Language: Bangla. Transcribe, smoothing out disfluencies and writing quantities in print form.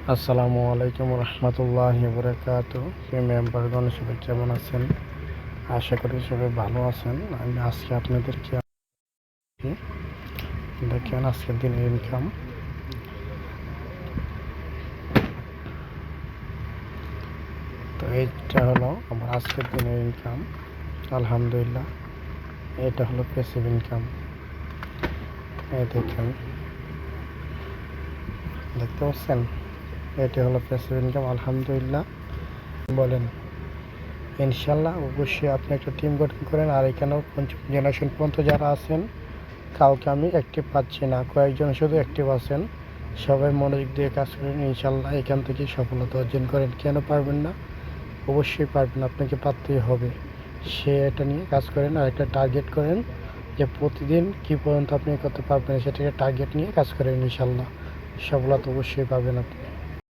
আসসালামু আলাইকুম রহমতুল্লাহি বরকাতুহু। মেম্বারগণ সবাই কেমন আছেন? আশা করি সবাই ভালো আছেন। আমি আজকে আপনাদেরকে দেখেন আজকের দিনের ইনকাম। তো এইটা হলো আমার আজকের দিনের ইনকাম, আলহামদুলিল্লাহ। এটা হলো প্যাসিভ ইনকাম। এই দেখেন, দেখতে পাচ্ছেন? এটা হলো প্যাসিভ ইনকাম, আলহামদুলিল্লাহ। বলেন ইনশাল্লাহ অবশ্যই আপনি একটা টিম গঠন করেন। আর এখানেও পঞ্চম জেনারেশন পর্যন্ত যারা আছেন, কাউকে আমি অ্যাক্টিভ পাচ্ছি না, কয়েকজন শুধু অ্যাক্টিভ আছেন। সবাই মনোযোগ দিয়ে কাজ করেন, ইনশাল্লাহ এখান থেকে সফলতা অর্জন করেন। কেন পারবেন না? অবশ্যই পারবেন, আপনাকে পারতেই হবে। সে এটা নিয়ে কাজ করেন আর একটা টার্গেট করেন যে প্রতিদিন কী পর্যন্ত আপনি করতে পারবেন, সেটাকে টার্গেট নিয়ে কাজ করেন। ইনশাল্লাহ সফলতা অবশ্যই পাবেন আপনি।